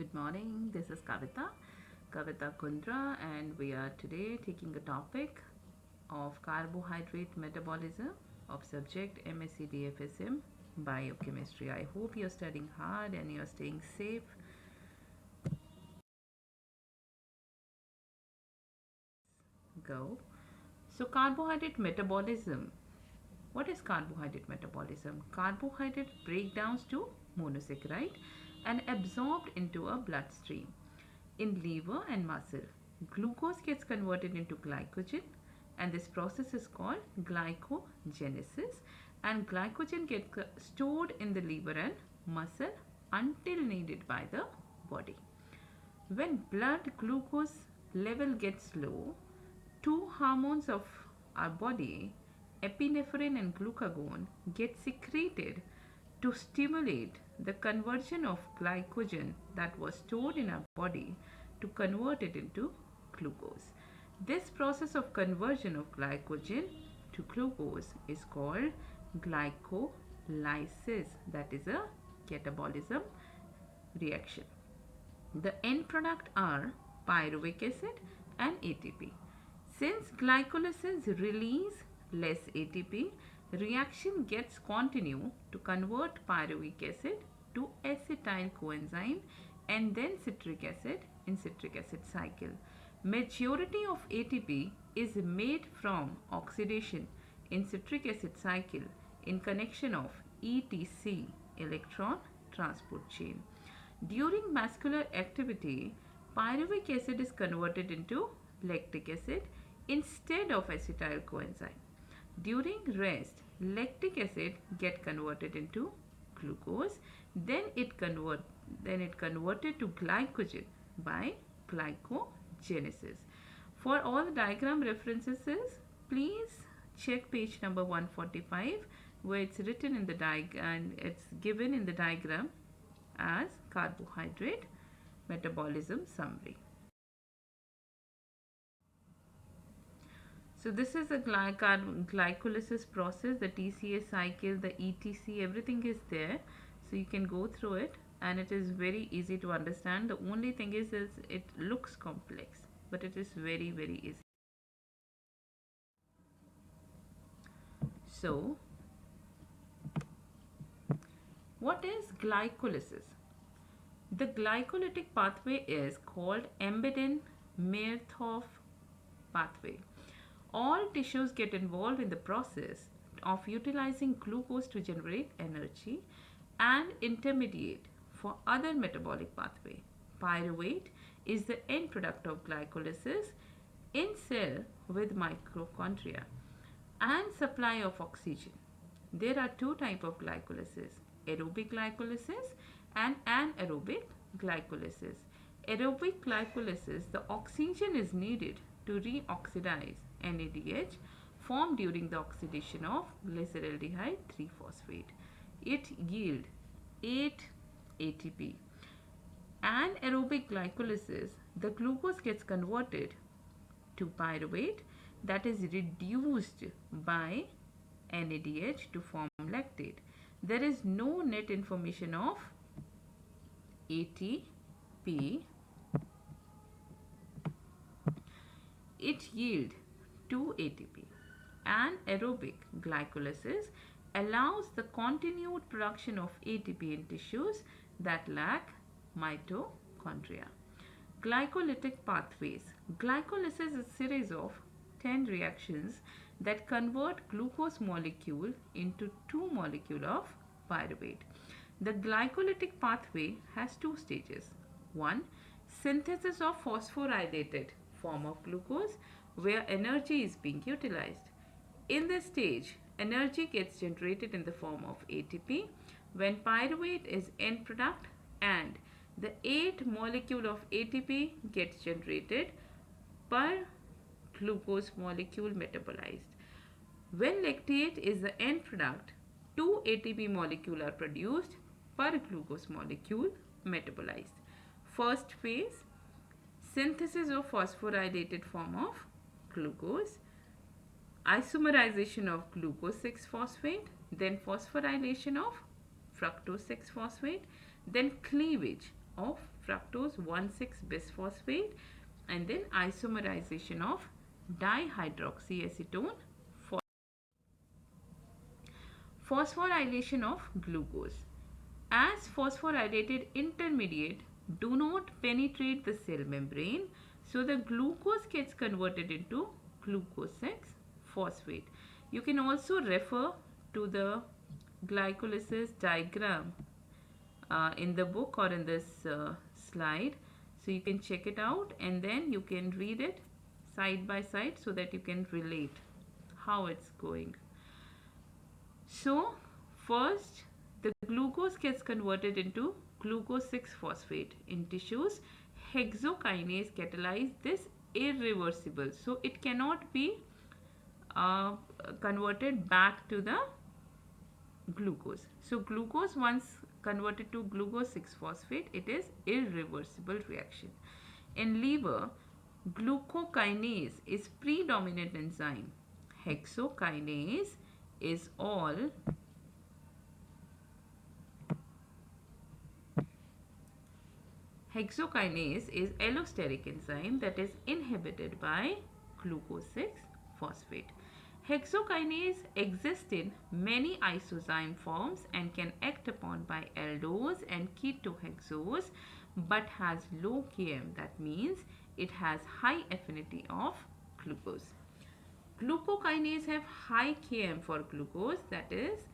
Good morning, this is Kavita Kundra, and we are today taking a topic of carbohydrate metabolism of subject Mscdfsm biochemistry. I hope you're studying hard and you're staying safe. Go. So, carbohydrate metabolism. What is carbohydrate metabolism? Carbohydrate breakdowns to monosaccharide and absorbed into a bloodstream. In liver and muscle, glucose gets converted into glycogen, and this process is called glycogenesis, and glycogen gets stored in the liver and muscle until needed by the body. When blood glucose level gets low, two hormones of our body, epinephrine and glucagon, get secreted to stimulate the conversion of glycogen that was stored in our body to convert it into glucose. This process of conversion of glycogen to glucose is called glycolysis, that is a catabolism reaction. The end product are pyruvic acid and ATP. Since glycolysis release less ATP, reaction gets continue to convert pyruvic acid to acetyl coenzyme and then citric acid in citric acid cycle. Majority of ATP is made from oxidation in citric acid cycle in connection of ETC, electron transport chain. During vascular activity, pyruvic acid is converted into lactic acid instead of acetyl coenzyme. During rest, lactic acid get converted into glucose, then it converted to glycogen by glycogenesis. For all the diagram references, please check page number 145 where it's written in the diagram, it's given in the diagram as carbohydrate metabolism summary. So this is the glycolysis process, the TCA cycle, the ETC, everything is there. So you can go through it and it is very easy to understand. The only thing is it looks complex, but it is very, very easy. So what is glycolysis? The glycolytic pathway is called Embeden-Meyerhof pathway. All tissues get involved in the process of utilizing glucose to generate energy and intermediate for other metabolic pathway. Pyruvate is the end product of glycolysis in cell with mitochondria and supply of oxygen. There are two types of glycolysis, aerobic glycolysis and anaerobic glycolysis. Aerobic glycolysis, the oxygen is needed to reoxidize NADH formed during the oxidation of glyceraldehyde 3-phosphate. It yields 8 ATP. Anaerobic glycolysis, the glucose gets converted to pyruvate that is reduced by NADH to form lactate. There is no net information of ATP. It yields 2 ATP. Anaerobic glycolysis allows the continued production of ATP in tissues that lack mitochondria. Glycolytic pathways. Glycolysis is a series of 10 reactions that convert glucose molecule into 2 molecules of pyruvate. The glycolytic pathway has 2 stages. 1. Synthesis of phosphorylated form of glucose where energy is being utilized. In this stage, energy gets generated in the form of ATP when pyruvate is end product and the 8 molecule of ATP gets generated per glucose molecule metabolized. When lactate is the end product, 2 ATP molecules are produced per glucose molecule metabolized. First phase, synthesis of phosphorylated form of glucose, isomerization of glucose 6-phosphate, then phosphorylation of fructose 6-phosphate, then cleavage of fructose 1,6-bisphosphate, and then isomerization of dihydroxyacetone, phosphorylation of glucose. As phosphorylated intermediate do not penetrate the cell membrane, so the glucose gets converted into glucose 6-phosphate. You can also refer to the glycolysis diagram in the book or in this slide. So you can check it out and then you can read it side by side so that you can relate how it's going. So first, the glucose gets converted into glucose 6-phosphate in tissues. Hexokinase catalyze this irreversible, so it cannot be converted back to the glucose. So glucose once converted to glucose 6-phosphate, it is irreversible reaction. In liver, glucokinase is predominant enzyme. Hexokinase is all Hexokinase is allosteric enzyme that is inhibited by glucose 6-phosphate. Hexokinase exists in many isozyme forms and can act upon by aldose and ketohexose but has low Km. That means it has high affinity of glucose. Glucokinase have high Km for glucose, that is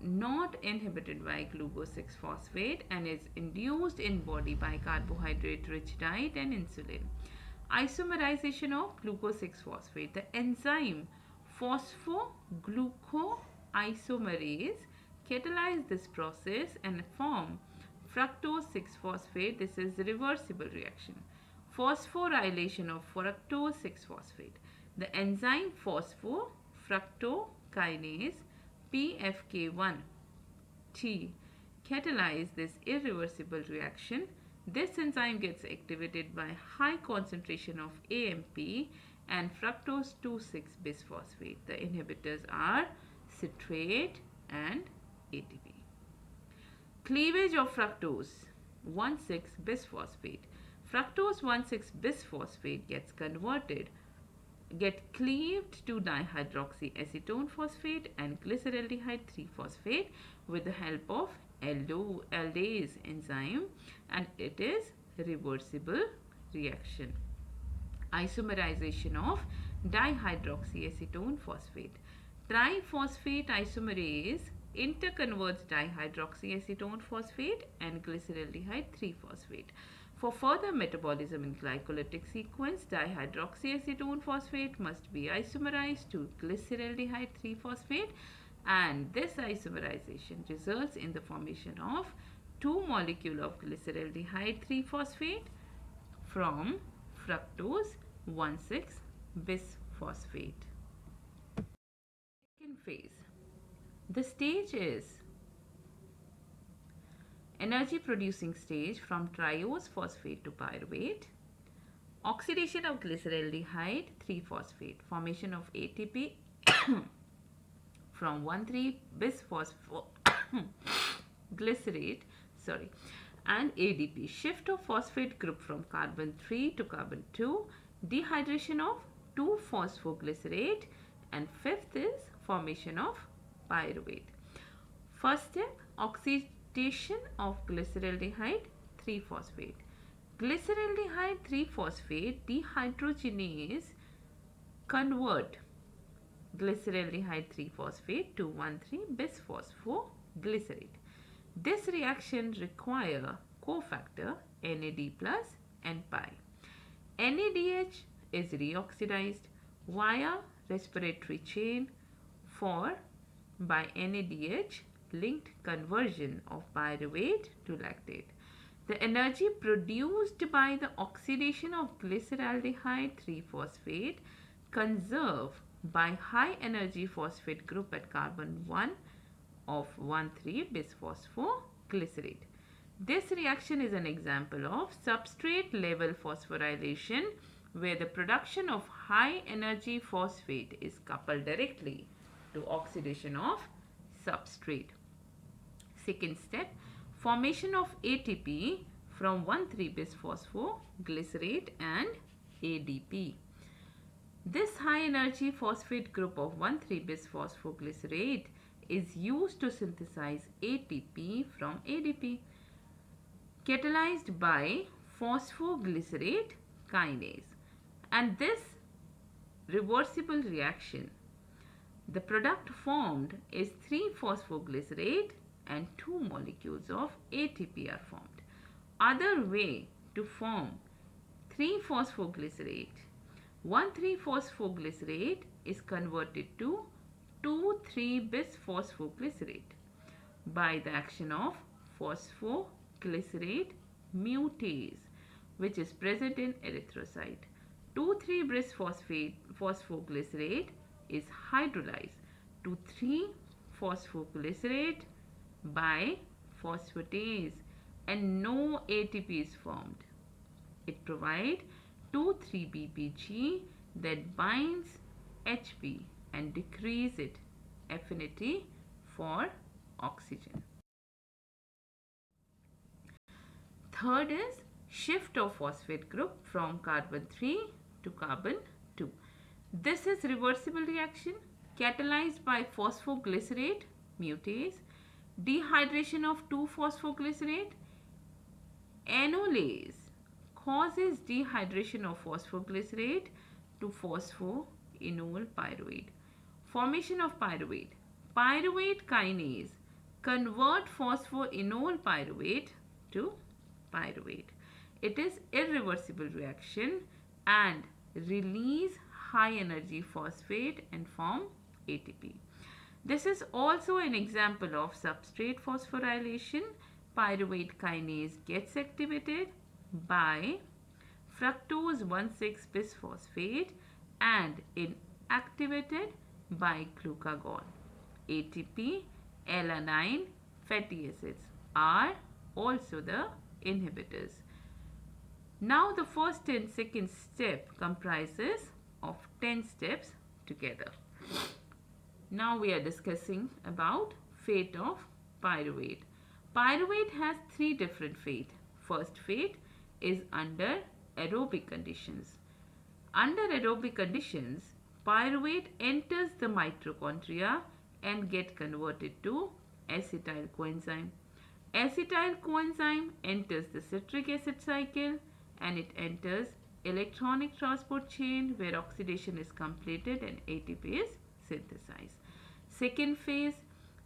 not inhibited by glucose 6-phosphate and is induced in body by carbohydrate rich diet and insulin. Isomerization of glucose 6-phosphate. The enzyme phosphoglucoisomerase catalyze this process and form fructose 6-phosphate. This is reversible reaction. Phosphorylation of fructose 6-phosphate. The enzyme phosphofructokinase PFK1T catalyze this irreversible reaction. This enzyme gets activated by high concentration of AMP and fructose 2,6-bisphosphate. The inhibitors are citrate and ATP. Cleavage of fructose 1,6-bisphosphate. Fructose 1,6-bisphosphate gets cleaved to dihydroxyacetone phosphate and glyceraldehyde 3-phosphate with the help of aldase enzyme, and it is reversible reaction. Isomerization of dihydroxyacetone phosphate. Triphosphate isomerase interconverts dihydroxyacetone phosphate and glyceraldehyde 3-phosphate. For further metabolism in glycolytic sequence, dihydroxyacetone phosphate must be isomerized to glyceraldehyde 3-phosphate, and this isomerization results in the formation of 2 molecules of glyceraldehyde 3-phosphate from fructose 1,6-bisphosphate. Second phase. The stage is energy producing stage from triose phosphate to pyruvate, oxidation of glyceraldehyde 3-phosphate, formation of ATP from 1,3-bisphosphoglycerate and ADP, shift of phosphate group from carbon 3 to carbon 2, dehydration of 2-phosphoglycerate, and fifth is formation of pyruvate. First step, oxidation of glyceraldehyde 3-phosphate. Glyceraldehyde 3-phosphate dehydrogenase convert glyceraldehyde 3-phosphate to 1,3-bisphosphoglycerate. This reaction require cofactor NAD plus and pi. NADH is reoxidized via respiratory chain by NADH linked conversion of pyruvate to lactate. The energy produced by the oxidation of glyceraldehyde 3-phosphate conserved by high energy phosphate group at carbon 1 of 1,3-bisphosphoglycerate. This reaction is an example of substrate level phosphorylation where the production of high energy phosphate is coupled directly to oxidation of substrate. Second step, formation of ATP from 1,3-bisphosphoglycerate and ADP. This high energy phosphate group of 1,3-bisphosphoglycerate is used to synthesize ATP from ADP, catalyzed by phosphoglycerate kinase. And this reversible reaction, the product formed is 3-phosphoglycerate and 2 molecules of ATP are formed. Other way to form 3-phosphoglycerate, 1,3-phosphoglycerate is converted to 2,3-bisphosphoglycerate by the action of phosphoglycerate mutase, which is present in erythrocyte. 2,3-bisphosphoglycerate is hydrolyzed to 3-phosphoglycerate by phosphatase and no ATP is formed. It provides 2,3-BPG that binds HP and decreases its affinity for oxygen. Third is shift of phosphate group from carbon 3 to carbon 2. This is reversible reaction catalyzed by phosphoglycerate mutase, dehydration of 2 phosphoglycerate. Enolase causes dehydration of phosphoglycerate to phosphoenol pyruvate. Formation of pyruvate. Pyruvate kinase convert phosphoenol pyruvate to pyruvate. It is irreversible reaction and release high energy phosphate and form ATP. This is also an example of substrate phosphorylation. Pyruvate kinase gets activated by fructose 1,6-bisphosphate and inactivated by glucagon. ATP, alanine, fatty acids are also the inhibitors. Now the first and second step comprises of 10 steps together. Now we are discussing about fate of pyruvate. Pyruvate has 3 different fate. First fate is under aerobic conditions. Under aerobic conditions, pyruvate enters the mitochondria and get converted to acetyl coenzyme. Acetyl coenzyme enters the citric acid cycle and it enters electronic transport chain where oxidation is completed and ATP is synthesized. Second phase,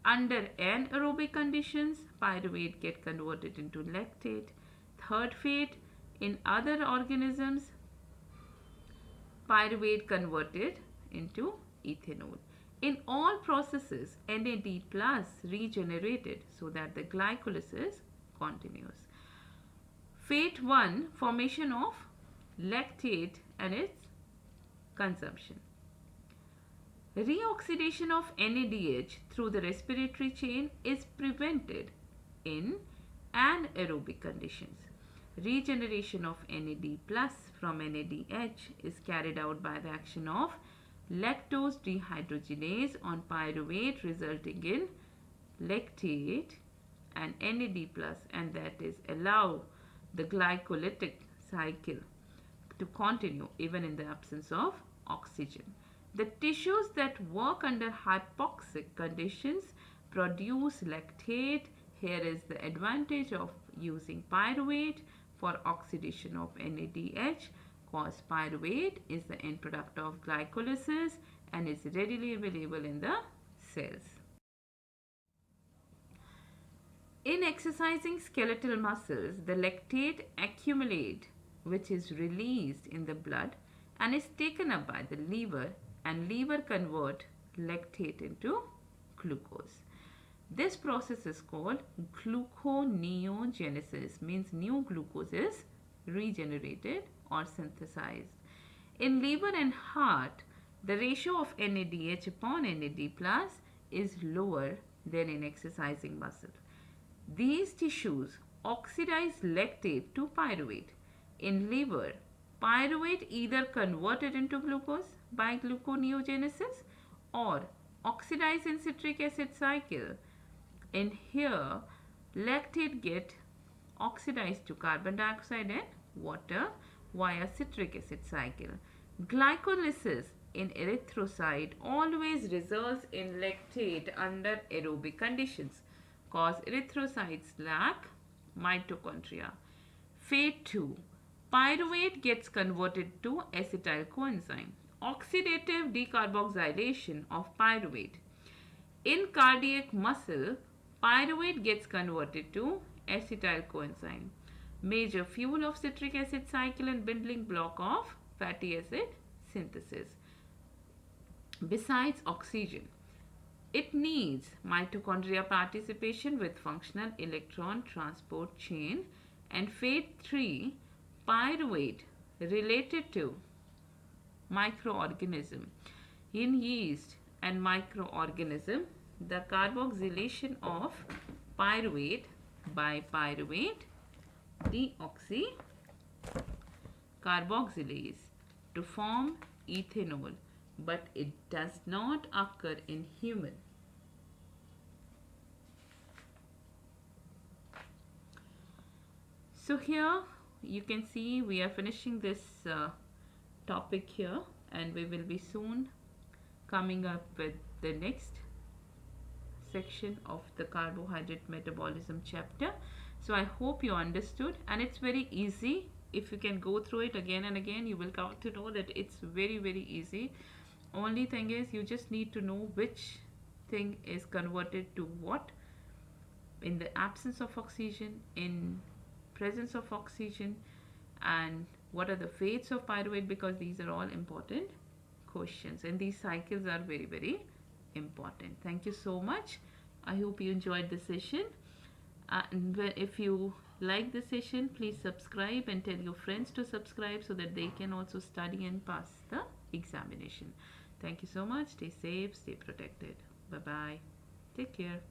under anaerobic conditions, pyruvate get converted into lactate. Third phase, in other organisms, pyruvate converted into ethanol. In all processes, NAD plus regenerated so that the glycolysis continues. Fate 1, formation of lactate and its consumption. Reoxidation of NADH through the respiratory chain is prevented in anaerobic conditions. Regeneration of NAD plus from NADH is carried out by the action of lactose dehydrogenase on pyruvate, resulting in lactate and NAD plus, and that is allow the glycolytic cycle to continue even in the absence of oxygen. The tissues that work under hypoxic conditions produce lactate. Here is the advantage of using pyruvate for oxidation of NADH, cause pyruvate is the end product of glycolysis and is readily available in the cells. In exercising skeletal muscles, the lactate accumulate, which is released in the blood and is taken up by the liver, and liver convert lactate into glucose. This process is called gluconeogenesis, means new glucose is regenerated or synthesized. In liver and heart, the ratio of NADH upon NAD plus is lower than in exercising muscle. These tissues oxidize lactate to pyruvate. In liver, pyruvate either converted into glucose by gluconeogenesis or oxidized in citric acid cycle. In here, lactate get oxidized to carbon dioxide and water via citric acid cycle. Glycolysis in erythrocyte always results in lactate under aerobic conditions, cause erythrocytes lack mitochondria. Fate 2. Pyruvate gets converted to acetyl coenzyme. Oxidative decarboxylation of pyruvate. In cardiac muscle, pyruvate gets converted to acetyl coenzyme, major fuel of citric acid cycle and building block of fatty acid synthesis. Besides oxygen, it needs mitochondria participation with functional electron transport chain. And fate 3, pyruvate related to microorganism. In yeast and microorganism, the carboxylation of pyruvate by pyruvate deoxycarboxylase to form ethanol, but it does not occur in human. So here you can see we are finishing this topic here, and we will be soon coming up with the next section of the carbohydrate metabolism chapter. So I hope you understood, and it's very easy. If you can go through it again and again, you will come to know that it's very easy. Only thing is, you just need to know which thing is converted to what in the absence of oxygen, in presence of oxygen, and what are the fates of pyruvate, because these are all important questions and these cycles are very important. Thank you so much. I hope you enjoyed the session, and if you like the session, please subscribe and tell your friends to subscribe so that they can also study and pass the examination. Thank you so much. Stay safe, stay protected. Bye bye. Take care.